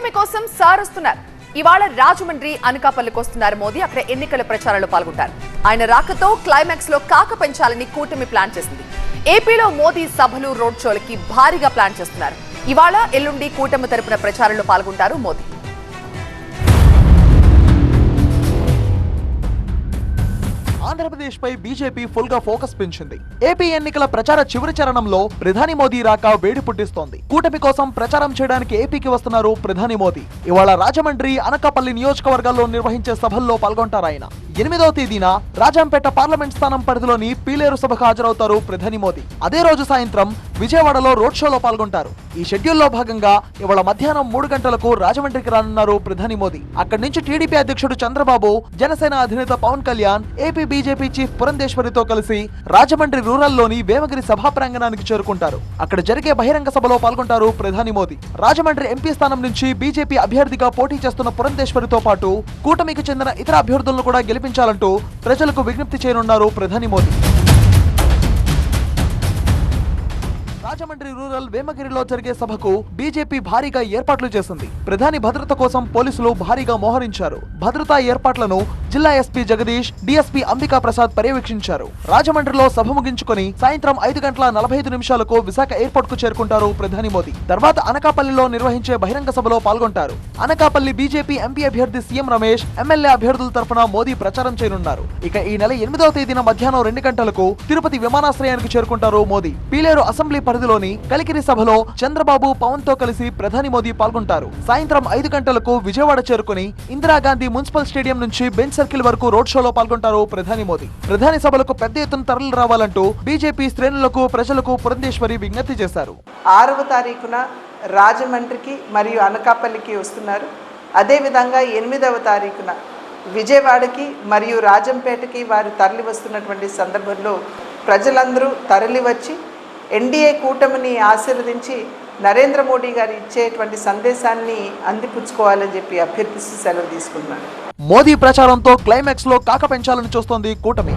కూటమి కోసం సారుస్తున్నారు. ఇవాళ రాజమండ్రి అనకాపల్లికి వస్తున్నారు మోదీ. అక్కడ ఎన్నికల ప్రచారంలో పాల్గొంటారు. ఆయన రాకతో క్లైమాక్స్ లో కాక పెంచాలని కూటమి ప్లాన్ చేసింది. ఏపీలో మోదీ సభలు రోడ్ షోలకి భారీగా ప్లాన్ చేస్తున్నారు. ఇవాళ ఎల్లుండి కూటమి తరపున ప్రచారంలో పాల్గొంటారు మోదీ. ఆంధ్రప్రదేశ్ పై బీజేపీ ఫుల్ గా ఫోకస్ పెంచింది. ఏపీ ఎన్నికల ప్రచార చివరి చరణంలో ప్రధాని మోదీ రాక వేడి పుట్టిస్తోంది. కూటమి కోసం ప్రచారం చేయడానికి ఏపీకి వస్తున్నారు ప్రధాని మోదీ. ఇవాళ రాజమండ్రి, అనకాపల్లి నియోజకవర్గాల్లో నిర్వహించే సభల్లో పాల్గొంటారు ఆయన. 8వ తేదీన రాజంపేట పార్లమెంట్ స్థానం పరిధిలోని పీలేరు సభకు హాజరవుతారు ప్రధాని మోదీ. అదే రోజు సాయంత్రం విజయవాడలో రోడ్ షోలో పాల్గొంటారు. ఈ షెడ్యూల్లో భాగంగా ఇవాళ మధ్యాహ్నం 3 గంటలకు రాజమండ్రికి రానున్నారు ప్రధాని మోదీ. అక్కడి నుంచి టీడీపీ అధ్యక్షుడు చంద్రబాబు, జనసేన అధినేత Pawan Kalyan, AP BJP chief పురంధేశ్వరితో కలిసి రాజమండ్రి రూరల్ లోని వేమగిరి సభా ప్రాంగణానికి చేరుకుంటారు. అక్కడ జరిగే బహిరంగ సభలో పాల్గొంటారు ప్రధాని మోదీ. రాజమండ్రి ఎంపీ స్థానం నుంచి బీజేపీ అభ్యర్థిగా పోటీ చేస్తున్న పురంధేశ్వరితో పాటు కూటమికి చెందిన ఇతర అభ్యర్థులను కూడా గెలిపించాలంటూ ప్రజలకు విజ్ఞప్తి చేయనున్నారు ప్రధాని మోదీ. రాజమండ్రి రూరల్ వేమగిరిలో జరిగే సభకు బీజేపీ భారీగా ఏర్పాట్లు చేసింది. ప్రధాని భద్రత కోసం పోలీసులు భారీగా మోహరించారు. భద్రతా ఏర్పాట్లను జిల్లా ఎస్పీ జగదీష్, డీఎస్పీ అంబికా ప్రసాద్ పర్యవేక్షించారు. రాజమండ్రిలో సభ ముగించుకుని సాయంత్రం 5:45 విశాఖ ఎయిర్పోర్ట్ కు చేరుకుంటారు ప్రధాని మోదీ. తర్వాత అనకాపల్లిలో నిర్వహించే బహిరంగ సభలో పాల్గొంటారు. అనకాపల్లి బీజేపీ ఎంపీ అభ్యర్థి సీఎం రమేష్, ఎమ్మెల్యే అభ్యర్థుల తరఫున మోదీ ప్రచారం చేయనున్నారు. ఇక ఈ నెల 8వ తేదీన మధ్యాహ్నం 2 గంటలకు తిరుపతి విమానాశ్రయానికి చేరుకుంటారు మోదీ. పీలేరు అసెంబ్లీ పరిధిలోని కలికిరి సభలో చంద్రబాబు, పవన్ తో కలిసి ప్రధాని మోదీ పాల్గొంటారు. సాయంత్రం 5 గంటలకు విజయవాడ చేరుకుని ఇందిరాగాంధీ మున్సిపల్ స్టేడియం నుంచి బెంచ్ సర్కిల్ వరకు రోడ్ షోలో పాల్గొంటారు ప్రధాని మోదీ. ప్రధాని సభలకు పెద్ద ఎత్తున తరలి రావాలంటూ బీజేపీ శ్రేణులకు, ప్రజలకు పురంధేశ్వరి విజ్ఞప్తి చేశారు. 6వ తారీఖున రాజమండ్రికి మరియు అనకాపల్లికి వస్తున్నారు. అదేవిధంగా 8వ తారీఖున విజయవాడకి మరియు రాజంపేటకి వారు తరలి వస్తున్నటువంటి సందర్భంలో ప్రజలందరూ తరలి వచ్చి ఎన్డీఏ కూటమిని ఆశీర్వదించి నరేంద్ర మోడీ గారు ఇచ్చేటువంటి సందేశాన్ని అందిపుచ్చుకోవాలని చెప్పి అభ్యర్థిస్తూ సెలవు తీసుకున్నారు. మోదీ ప్రచారంతో క్లైమాక్స్ లో కాక పెంచాలని చూస్తోంది కూటమి.